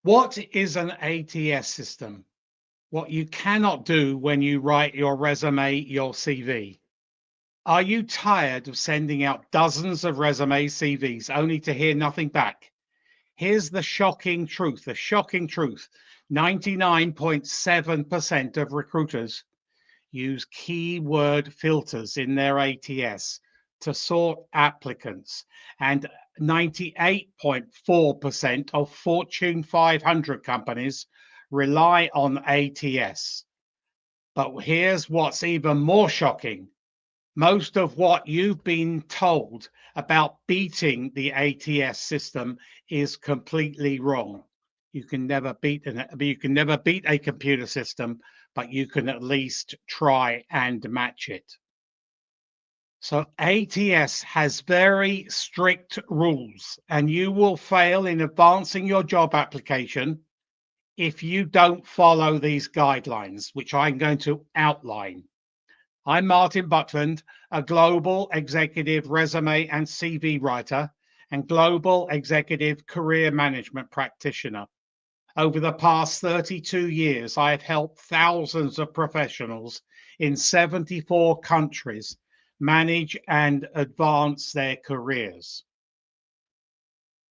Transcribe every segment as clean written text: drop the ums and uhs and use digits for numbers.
What is an ATS system? What you cannot do when you write your resume, your CV. Are you tired of sending out dozens of resume CVs only to hear nothing back? Here's the shocking truth, 99.7% of recruiters use keyword filters in their ATS to sort applicants, and 98.4% of Fortune 500 companies rely on ATS. But here's what's even more shocking. Most of what you've been told about beating the ATS system is completely wrong. You can never beat a computer system, but you can at least try and match it. So ATS has very strict rules, and you will fail in advancing your job application if you don't follow these guidelines, which I'm going to outline. I'm Martin Buckland, a global executive resume and CV writer and global executive career management practitioner. Over the past 32 years, I have helped thousands of professionals in 74 countries manage and advance their careers.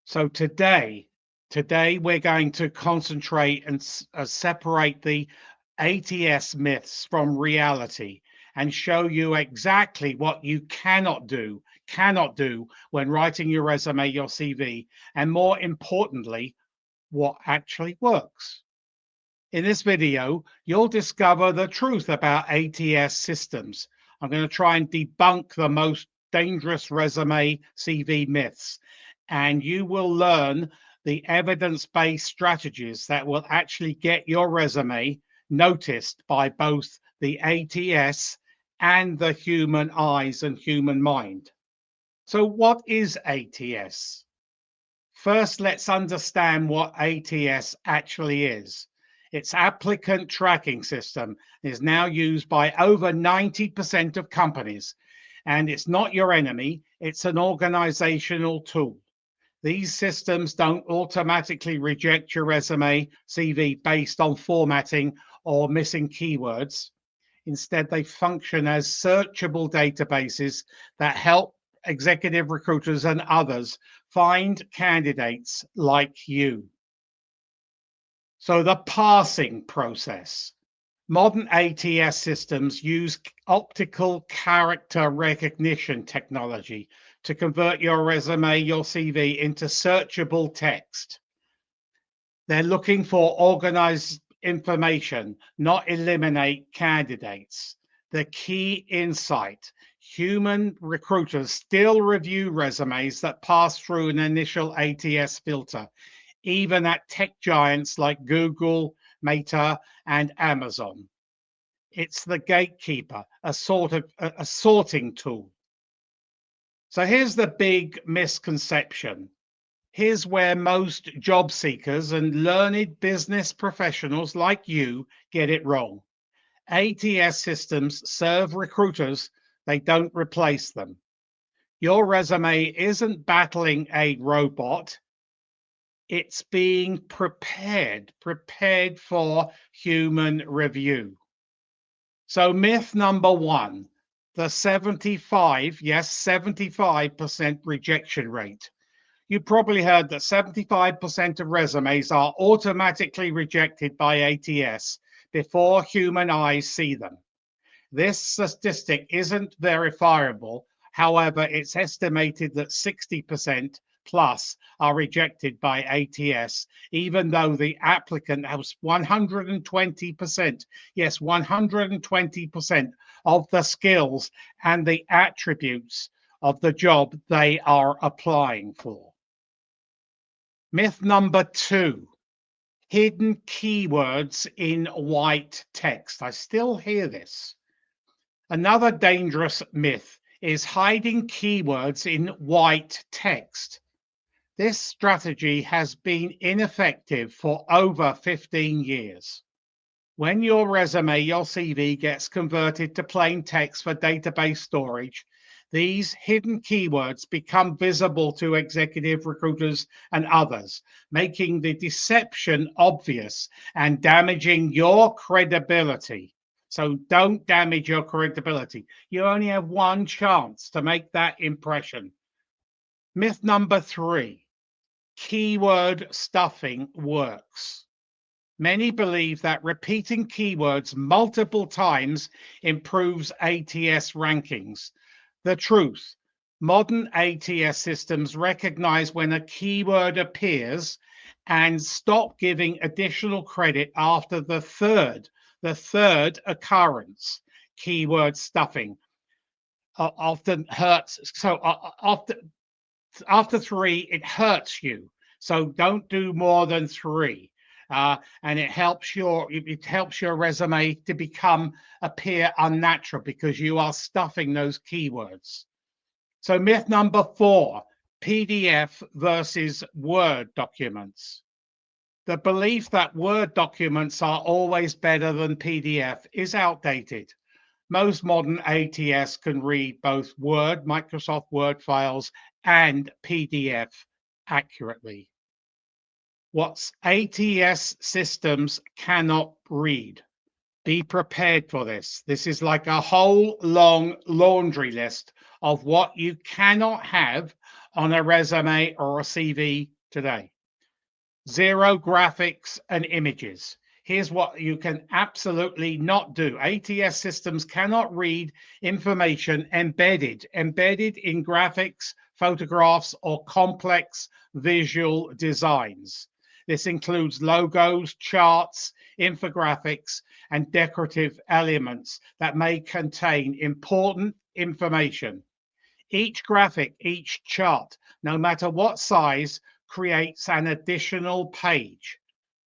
So today we're going to concentrate and separate the ATS myths from reality and show you exactly what you cannot do when writing your resume, your CV, and more importantly, what actually works. In this video, you'll discover the truth about ATS systems. I'm going to try and debunk the most dangerous resume CV myths, and you will learn the evidence-based strategies that will actually get your resume noticed by both the ATS and the human eyes and human mind. So what is ATS? First, let's understand what ATS actually is. Its applicant tracking system is now used by over 90% of companies, and it's not your enemy, it's an organizational tool. These systems don't automatically reject your resume, CV based on formatting or missing keywords. Instead, they function as searchable databases that help executive recruiters and others find candidates like you. So the parsing process. Modern ATS systems use optical character recognition technology to convert your resume, your CV into searchable text. They're looking for organized information, not eliminate candidates. The key insight: human recruiters still review resumes that pass through an initial ATS filter, even at tech giants like Google, Meta, and Amazon. It's the gatekeeper, a sorting tool. So here's the big misconception. Here's where most job seekers and learned business professionals like you get it wrong. ATS systems serve recruiters, they don't replace them. Your resume isn't battling a robot. It's being prepared for human review. So myth number one, the 75% rejection rate. You probably heard that 75% of resumes are automatically rejected by ATS before human eyes see them. This statistic isn't verifiable. However, it's estimated that 60% plus are rejected by ATS, even though the applicant has 120%, yes, 120% of the skills and the attributes of the job they are applying for. Myth number two, hidden keywords in white text. I still hear this. Another dangerous myth is hiding keywords in white text. This strategy has been ineffective for over 15 years. When your resume, your CV gets converted to plain text for database storage, These hidden keywords become visible to executive recruiters and others, making the deception obvious and damaging your credibility. So don't damage your credibility. You only have one chance to make that impression. Myth number 3, keyword stuffing works. Many believe that repeating keywords multiple times improves ATS rankings. The truth, modern ATS systems recognize when a keyword appears and stop giving additional credit after the third occurrence. Keyword stuffing often hurts. So after 3, it hurts you. So don't do more than 3. And it helps your resume to appear unnatural because you are stuffing those keywords. So myth number 4, PDF versus Word documents. The belief that Word documents are always better than PDF is outdated. Most modern ATS can read both Word, Microsoft Word files, and PDF accurately. What ATS systems cannot read. Be prepared for this. This is like a whole long laundry list of what you cannot have on a resume or a CV today. 0 graphics and images. Here's what you can absolutely not do. ATS systems cannot read information embedded in graphics, photographs, or complex visual designs. This includes logos, charts, infographics, and decorative elements that may contain important information. Each graphic, each chart, no matter what size, creates an additional page.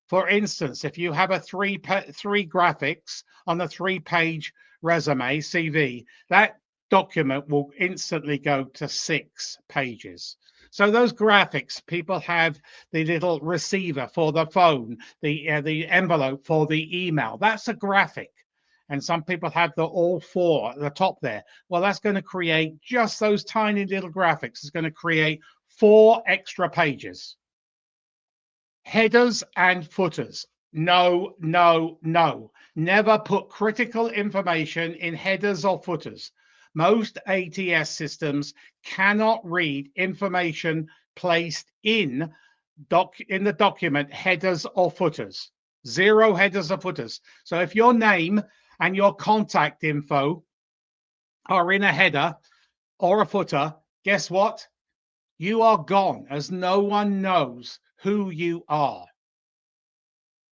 For instance, if you have a three graphics on a 3-page resume CV, that document will instantly go to 6 pages. So those graphics, people have the little receiver for the phone, the envelope for the email. That's a graphic. And some people have the all 4 at the top there. Well, that's going to create just those tiny little graphics. It's going to create 4 extra pages. Headers and footers. No, no, no. Never put critical information in headers or footers. Most ATS systems cannot read information placed in the document headers or footers. 0 headers or footers. So if your name and your contact info are in a header or a footer, guess what? You are gone, as no one knows who you are.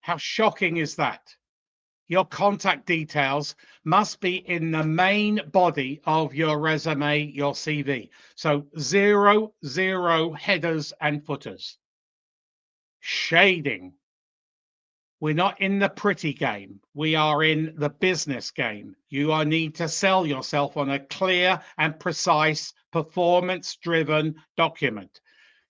How shocking is that? Your contact details must be in the main body of your resume, your CV. So 0 headers and footers. Shading. We're not in the pretty game. We are in the business game. You need to sell yourself on a clear and precise, performance-driven document.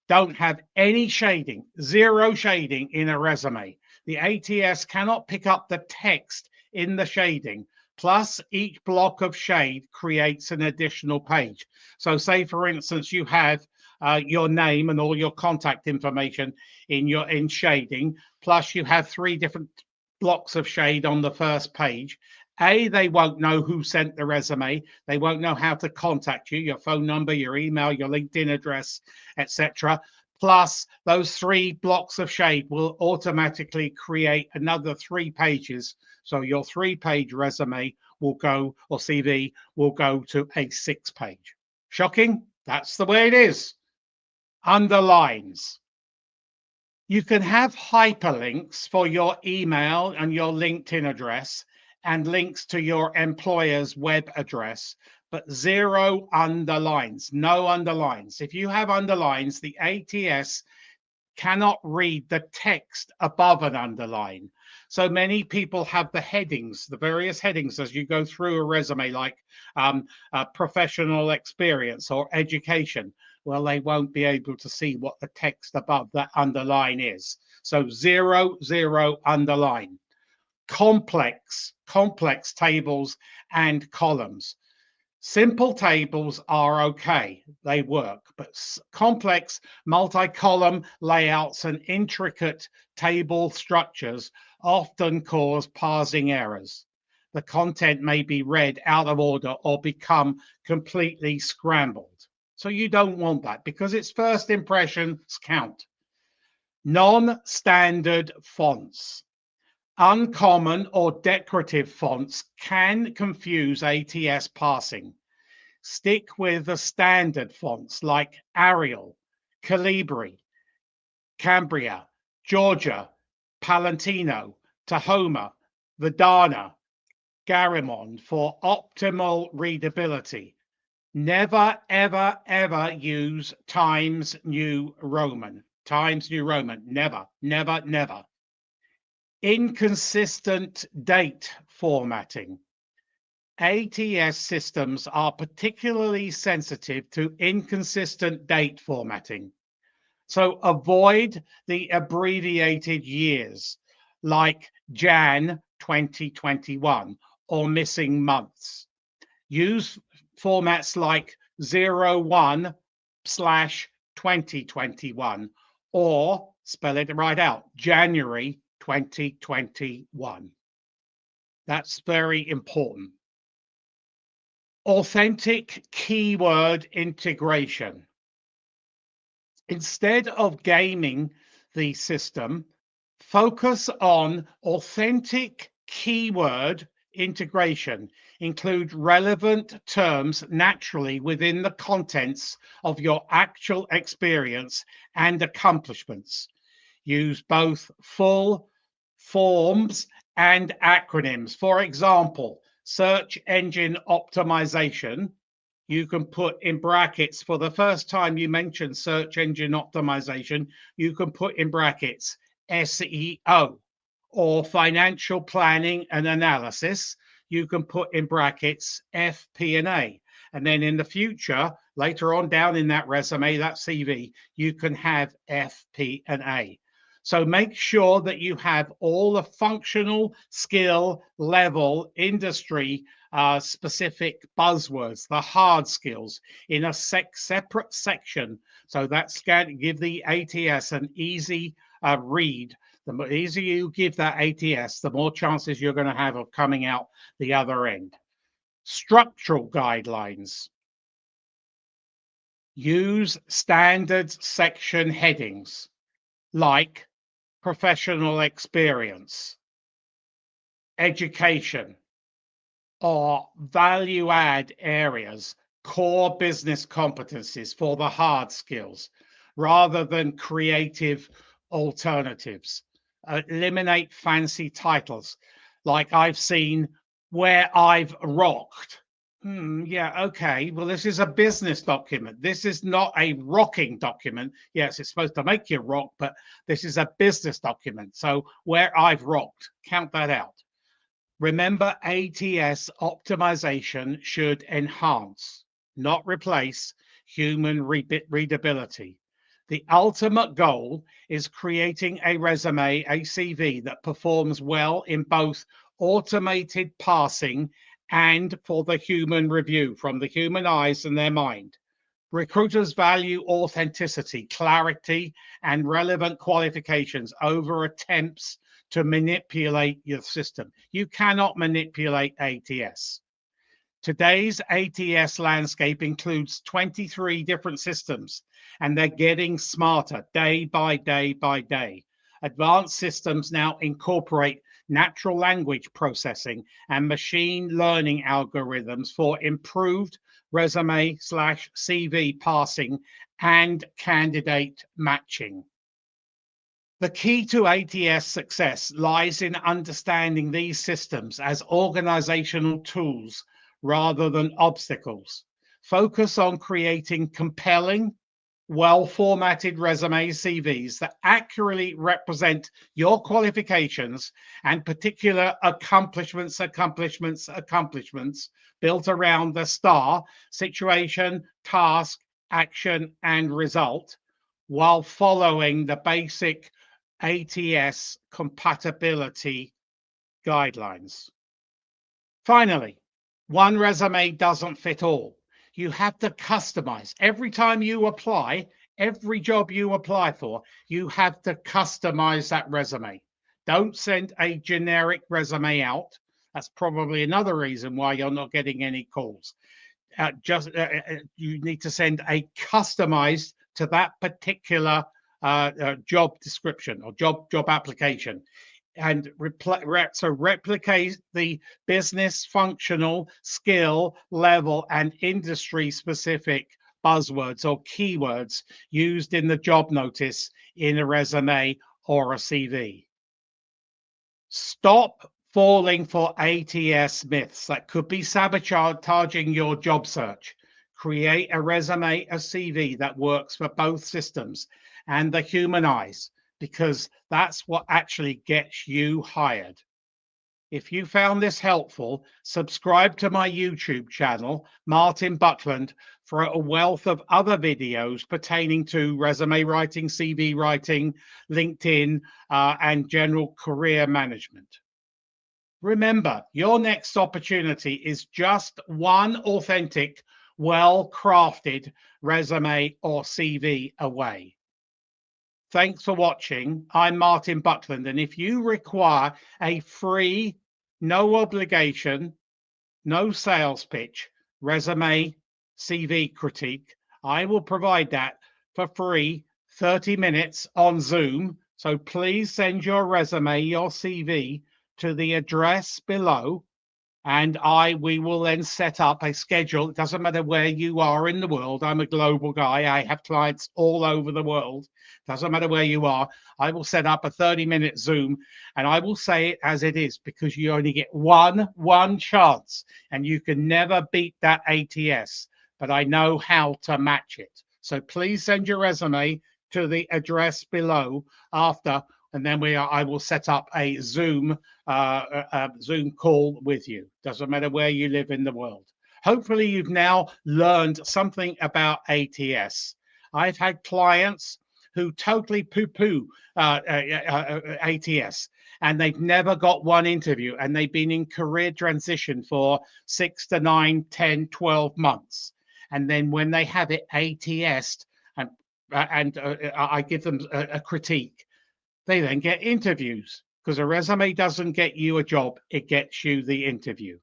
Don't have any shading, 0 shading in a resume. The ATS cannot pick up the text in the shading. Plus, each block of shade creates an additional page. So say, for instance, you have your name and all your contact information in shading, plus you have 3 different blocks of shade on the first page. They won't know who sent the resume. They won't know how to contact you, your phone number, your email, your LinkedIn address, etc. Plus, those 3 blocks of shade will automatically create another 3 pages. So your 3-page resume will go, or CV will go to a 6-page. Shocking? That's the way it is. Underlines. You can have hyperlinks for your email and your LinkedIn address and links to your employer's web address, but 0 underlines, no underlines. If you have underlines, the ATS cannot read the text above an underline. So many people have the headings, the various headings as you go through a resume, like professional experience or education. Well, they won't be able to see what the text above that underline is. So 0 underline. Complex tables and columns. Simple tables are okay, they work, but complex multi-column layouts and intricate table structures often cause parsing errors. The content may be read out of order or become completely scrambled. So you don't want that because its first impressions count. Non-standard fonts. Uncommon or decorative fonts can confuse ATS parsing. Stick with the standard fonts like Arial, Calibri, Cambria, Georgia, Palantino, Tahoma, Vidana, Garamond for optimal readability. Never, ever, ever use Times New Roman. Times New Roman. Never, never, never. Inconsistent date formatting. ATS systems are particularly sensitive to inconsistent date formatting. So avoid the abbreviated years like Jan 2021 or missing months. Use formats like 01/2021 or spell it right out, January 2021. That's very important. Authentic keyword integration. Instead of gaming the system, focus on authentic keyword integration. Include relevant terms naturally within the contents of your actual experience and accomplishments. Use both full forms and acronyms. For example, search engine optimization. You can put in brackets for the first time you mention search engine optimization, you can put in brackets SEO, or financial planning and analysis. You can put in brackets FP&A. And then in the future, later on down in that resume, that CV, you can have FP&A. So make sure that you have all the functional, skill, level, industry specific buzzwords, the hard skills, in a separate section. So that's going to give the ATS an easy read. The easier you give that ATS, the more chances you're going to have of coming out the other end. Structural guidelines. Use standard section headings like professional experience, education, or value add areas, core business competencies for the hard skills, rather than creative alternatives. Eliminate fancy titles like I've seen where I've rocked. Yeah, okay. Well, this is a business document. This is not a rocking document. Yes, it's supposed to make you rock, but this is a business document. So where I've rocked, count that out. Remember, ATS optimization should enhance, not replace, human readability. The ultimate goal is creating a resume, a CV that performs well in both automated parsing and for the human review from the human eyes and their mind. Recruiters value authenticity, clarity, and relevant qualifications over attempts to manipulate your system. You cannot manipulate ATS. Today's ATS landscape includes 23 different systems, and they're getting smarter day by day by day. Advanced systems now incorporate natural language processing and machine learning algorithms for improved resume/CV parsing and candidate matching. The key to ATS success lies in understanding these systems as organizational tools rather than obstacles. Focus on creating compelling, well-formatted resume CVs that accurately represent your qualifications and particular accomplishments built around the STAR: situation, task, action, and result, while following the basic ATS compatibility guidelines. Finally, One resume doesn't fit all. You have to customize. Every time you apply, every job you apply for, you have to customize that resume. Don't send a generic resume out. That's probably another reason why you're not getting any calls. You need to send a customized to that particular job description or job application, and replicate the business functional skill level and industry specific buzzwords or keywords used in the job notice in a resume or a CV. Stop falling for ATS myths that could be sabotaging your job search. Create a resume, a CV that works for both systems and the human eyes, because that's what actually gets you hired. If you found this helpful, subscribe to my YouTube channel, Martin Buckland, for a wealth of other videos pertaining to resume writing, CV writing, LinkedIn, and general career management. Remember, your next opportunity is just one authentic, well-crafted resume or CV away. Thanks for watching. I'm Martin Buckland, and if you require a free, no obligation, no sales pitch resume CV critique, I will provide that for free, 30 minutes on Zoom. So please send your resume, your CV to the address below, and we will then set up a schedule. It doesn't matter where you are in the world. I'm a global guy. I have clients all over the world. Doesn't matter where you are. I will set up a 30-minute Zoom, and I will say it as it is, because you only get one chance, and you can never beat that ATS. But I know how to match it. So please send your resume to the address below after, and then I will set up a Zoom Zoom call with you. Doesn't matter where you live in the world. Hopefully, you've now learned something about ATS. I've had clients who totally poo-poo ATS, and they've never got one interview, and they've been in career transition for 6 to 9, 10, 12 months. And then when they have it ATS, and I give them a critique, they then get interviews, because a resume doesn't get you a job, it gets you the interview.